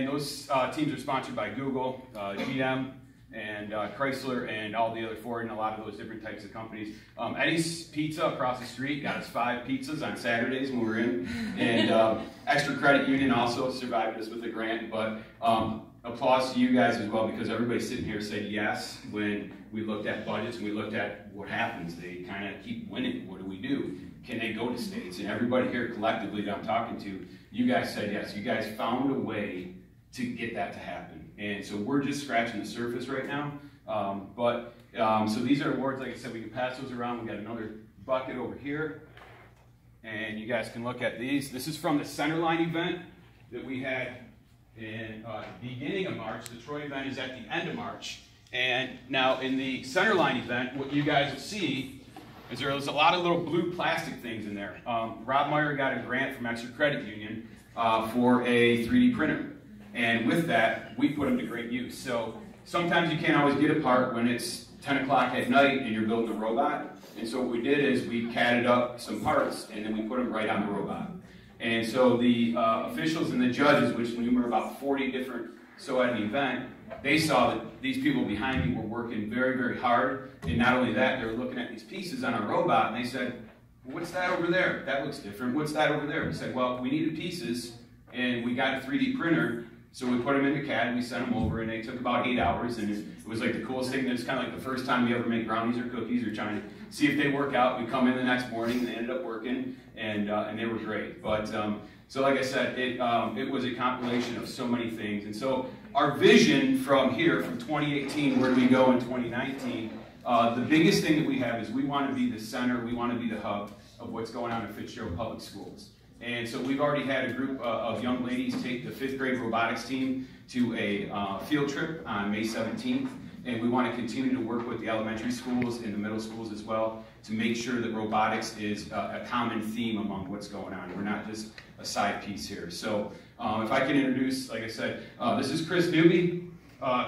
and those teams are sponsored by Google, GM, and Chrysler, and all the other Ford, and a lot of those different types of companies. Eddie's Pizza across the street got us 5 pizzas on Saturdays when we were in, and Extra Credit Union also survived us with a grant, but applause to you guys as well, because everybody sitting here said yes when we looked at budgets and we looked at what happens. They kind of keep winning. What do we do? Can they go to states? And everybody here collectively that I'm talking to, you guys said yes. You guys found a way to get that to happen. And so we're just scratching the surface right now. So these are awards, like I said, we can pass those around. We got another bucket over here. And you guys can look at these. This is from the Centerline event that we had in beginning of March. The Troy event is at the end of March. And now in the Centerline event, what you guys will see is there's a lot of little blue plastic things in there. Rob Meyer got a grant from Extra Credit Union for a 3D printer. And with that, we put them to great use. So sometimes you can't always get a part when it's 10 o'clock at night and you're building a robot. And so what we did is we catted up some parts and then we put them right on the robot. And so the officials and the judges, which we were about 40 different at the event, they saw that these people behind me were working very, very hard. And not only that, they were looking at these pieces on our robot and they said, what's that over there? That looks different. What's that over there? We said, well, we needed pieces and we got a 3D printer. So we put them into CAD, we sent them over, and they took about 8 hours, and it was like the coolest thing. It's kind of like the first time we ever make brownies or cookies or trying to see if they work out. We come in the next morning, and they ended up working, and they were great. But so like I said, it was a compilation of so many things. And so our vision from here, from 2018, where do we go in 2019, the biggest thing that we have is we want to be the center, we want to be the hub of what's going on in Fitzgerald Public Schools. And so we've already had a group of young ladies take the 5th grade robotics team to a field trip on May 17th. And we want to continue to work with the elementary schools and the middle schools as well to make sure that robotics is a common theme among what's going on. We're not just a side piece here. So if I can introduce, like I said, this is Chris Newby.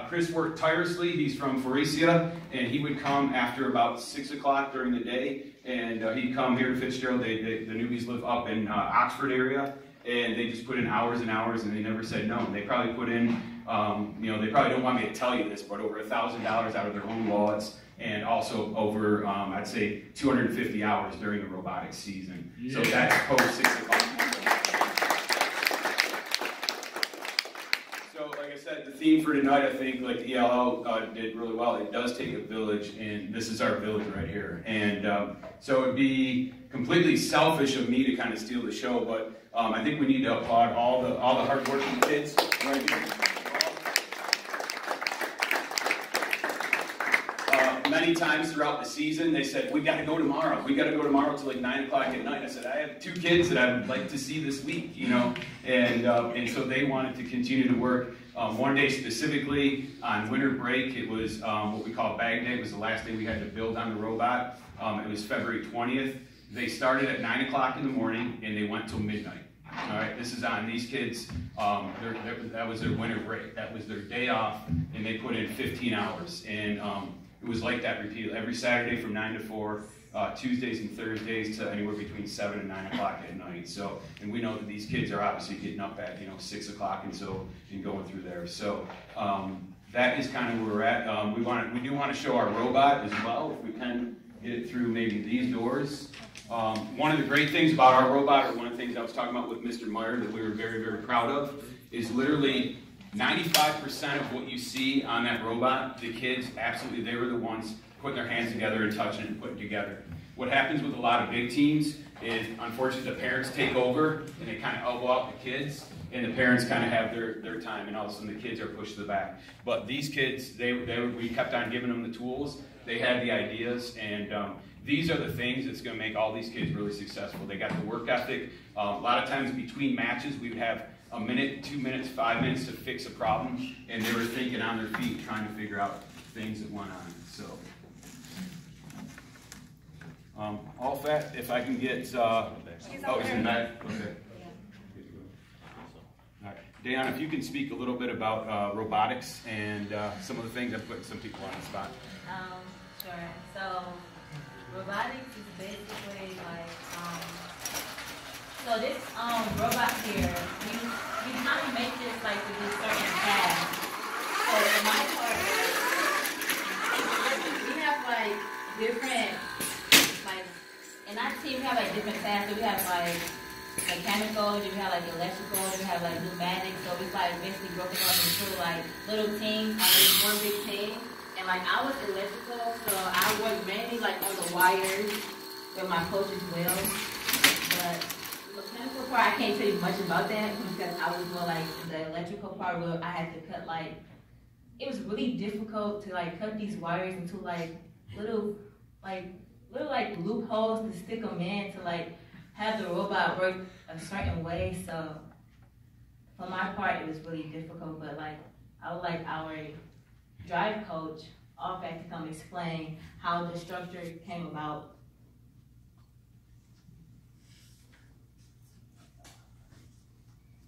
Chris worked tirelessly. He's from Faurecia, and he would come after about 6 o'clock during the day, and he'd come here to Fitzgerald. The newbies live up in Oxford area, and they just put in hours and hours, and they never said no. They probably put in, they probably don't want me to tell you this, but over $1,000 out of their own wallets, and also over, I'd say, 250 hours during the robotics season. Yeah. So that's post 6 o'clock. The theme for tonight, I think, like the ELL did really well. It does take a village, and this is our village right here. And so it would be completely selfish of me to kind of steal the show, but I think we need to applaud all the hardworking kids right here. Many times throughout the season, they said, we got to go tomorrow. We got to go tomorrow till like 9 o'clock at night. I said, I have 2 kids that I would like to see this week, you know. And so they wanted to continue to work. One day specifically on winter break, it was what we call bag day. It was the last day we had to build on the robot. It was February 20th. They started at 9 o'clock in the morning and they went till midnight. All right, this is on these kids. That was their winter break. That was their day off, and they put in 15 hours. And it was like that repeatedly every Saturday from 9 to 4, Tuesdays and Thursdays to anywhere between 7 and 9 o'clock at night. So, and we know that these kids are obviously getting up at 6 o'clock and going through there. So that is kind of where we're at. We do want to show our robot as well, if we can get it through maybe these doors. One of the great things about our robot, or one of the things I was talking about with Mr. Meyer that we were very, very proud of, is literally 95% of what you see on that robot, the kids, absolutely, they were the ones putting their hands together and touching it and putting it together. What happens with a lot of big teams is, unfortunately, the parents take over and they kind of elbow out the kids, and the parents kind of have their time, and all of a sudden the kids are pushed to the back. But these kids, we kept on giving them the tools. They had the ideas, and these are the things that's going to make all these kids really successful. They got the work ethic. A lot of times between matches, we would have a minute, 2 minutes, 5 minutes to fix a problem, and they were thinking on their feet, trying to figure out things that went on. So, all fat, if I can get, it's in the back? Okay. All right. Dayan, if you can speak a little bit about robotics and some of the things that put some people on the spot. Sure. So, robotics is basically like, so this robot here, you kind of make this like to do certain different tasks. So we have like mechanical, then we have like electrical, then we have like pneumatic. So it's like basically broken up into like little teams. I mean, one big team. And like I was electrical, so I worked mainly like on the wires with my coach as well. But the mechanical part, I can't tell you much about that because I was more like the electrical part where I had to cut like, it was really difficult to like cut these wires into like little loopholes to stick them in to like have the robot work a certain way. So for my part, it was really difficult, but like I would like our drive coach off to come explain how the structure came about.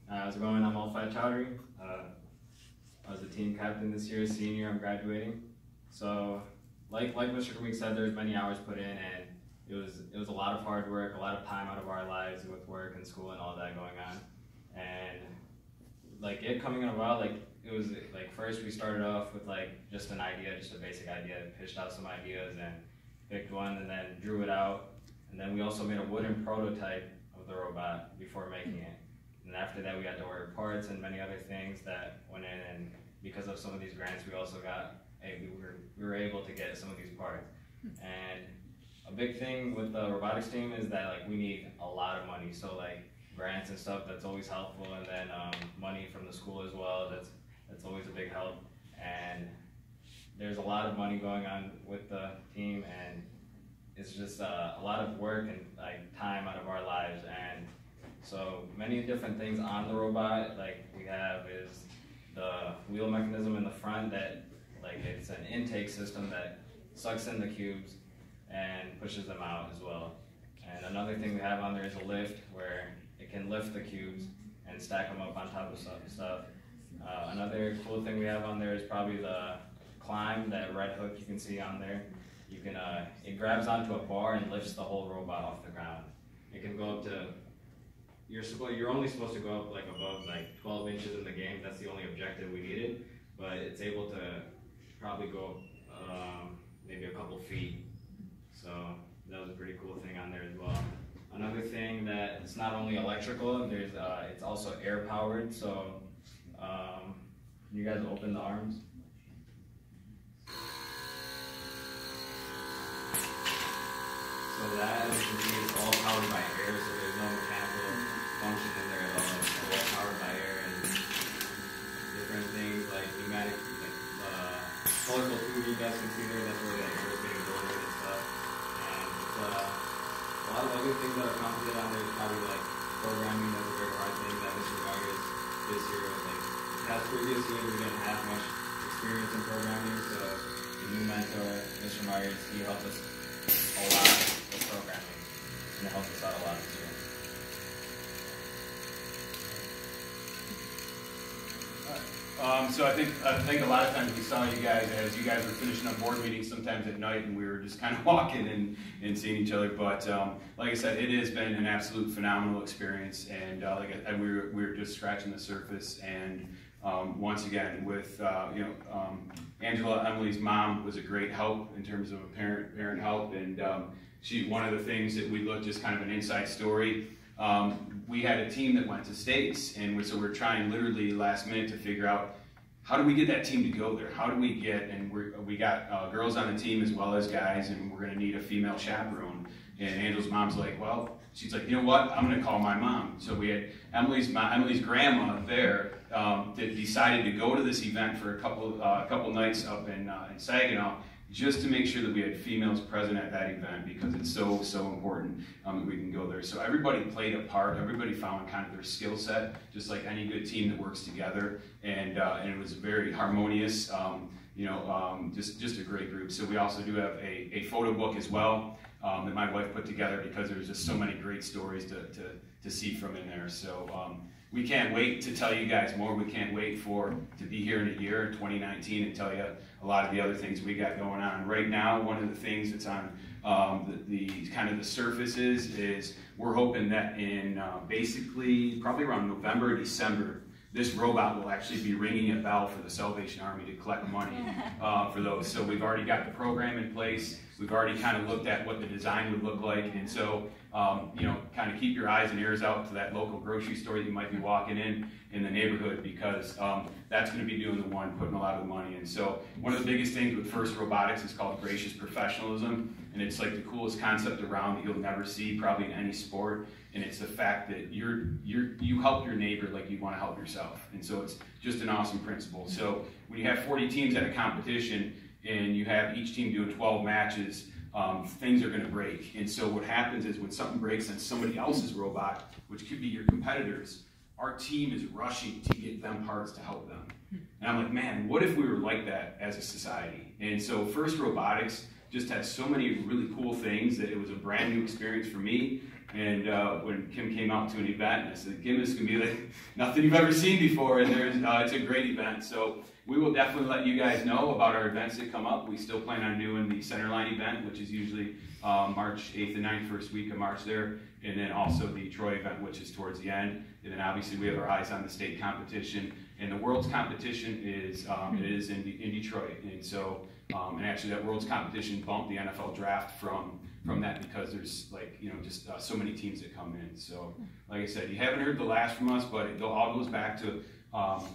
How's it going? I'm Alfred Chowdhury. I was the team captain this year, senior. I'm graduating. So, like Mr. Kamik said, there's many hours put in, and it was a lot of hard work, a lot of time out of our lives with work and school and all that going on. And like it coming about, like it was like first we started off with like just an idea, just a basic idea, pitched out some ideas and picked one, and then drew it out. And then we also made a wooden prototype of the robot before making it. And after that, we had to order parts and many other things that went in. And because of some of these grants, we also got, we were able to get some of these parts. And a big thing with the robotics team is that like we need a lot of money. So like grants and stuff, that's always helpful. And then money from the school as well, that's always a big help. And there's a lot of money going on with the team, and it's just a lot of work and like time out of our lives. And so many different things on the robot, like we have is the wheel mechanism in the front that like it's an intake system that sucks in the cubes and pushes them out as well. And another thing we have on there is a lift where it can lift the cubes and stack them up on top of stuff. Another cool thing we have on there is probably the climb, that red hook you can see on there. You can it grabs onto a bar and lifts the whole robot off the ground. It can go up to, you're only supposed to go up like above like 12 inches in the game. That's the only objective we needed, but it's able to probably go maybe a couple feet. So that was a pretty cool thing on there as well. Another thing that it's not only electrical, there's it's also air powered. So you guys open the arms. So that, as you can see, is all powered by air, so there's no mechanical function in there at all. It's all powered by air, and different things like pneumatic, like colorful tube you guys can see there, that's where the air is getting blown in and stuff. And it's a lot of other things that are complicated on there is probably like programming. That's a very hard thing that Mr. Vargas this year was like, past previous years we didn't have much experience in programming, so the new mentor, Mr. Myers, he helped us a lot with programming, and it helped us out a lot this year. So I think a lot of times we saw you guys as you guys were finishing up board meetings sometimes at night, and we were just kind of walking and seeing each other. But like I said, it has been an absolute phenomenal experience, and we were just scratching the surface. And once again, with Angela, Emily's mom, was a great help in terms of a parent help, and one of the things that we looked, just kind of an inside story. We had a team that went to states, and so we're trying literally last minute to figure out how do we get that team to go there? How do we get, and we got girls on the team as well as guys, and we're going to need a female chaperone. And Angela's mom's like, well, she's like, you know what? I'm going to call my mom. So we had Emily's grandma there that decided to go to this event for a couple nights up in Saginaw, just to make sure that we had females present at that event, because it's so important that we can go there. So everybody played a part. Everybody found kind of their skill set, just like any good team that works together, and it was very harmonious. Just a great group. So we also do have a photo book as well that my wife put together, because there's just so many great stories to see from in there. So we can't wait to tell you guys more. We can't wait to be here in a year, in 2019, and tell you a lot of the other things we got going on. Right now, one of the things that's on the kind of the surface is we're hoping that in basically probably around November or December this robot will actually be ringing a bell for the Salvation Army to collect money for those. So we've already got the program in place. We've already kind of looked at what the design would look like. And so, you know, kind of keep your eyes and ears out to that local grocery store that you might be walking in the neighborhood, because that's going to be doing the one putting a lot of the money in. So one of the biggest things with FIRST Robotics is called gracious professionalism. And it's like the coolest concept around that you'll never see probably in any sport. And it's the fact that you help your neighbor like you want to help yourself. And so it's just an awesome principle. So when you have 40 teams at a competition and you have each team doing 12 matches, things are going to break. And so what happens is when something breaks on somebody else's robot, which could be your competitors, our team is rushing to get them parts to help them. And I'm like, man, what if we were like that as a society? And so FIRST Robotics just has so many really cool things that it was a brand new experience for me. And when Kim came out to an event, and I said, Kim, this is going to be like nothing you've ever seen before, and it's a great event. So we will definitely let you guys know about our events that come up. We still plan on doing the Centerline event, which is usually March 8th and 9th, first week of March there, and then also the Troy event, which is towards the end. And then obviously we have our eyes on the state competition, and the World's competition is in Detroit. And so, and actually that World's competition bumped the NFL draft from that, because there's like, you know, just so many teams that come in. So like I said, you haven't heard the last from us, but it all goes back to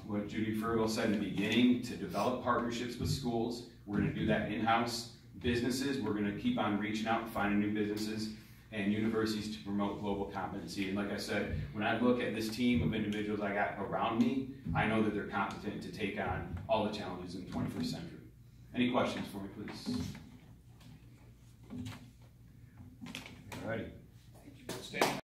what Judy Fergal said in the beginning, to develop partnerships with schools. We're going to do that in-house. Businesses, we're going to keep on reaching out and finding new businesses, and universities to promote global competency. And like I said, when I look at this team of individuals I got around me, I know that they're competent to take on all the challenges in the 21st century. Any questions for me, please? All righty.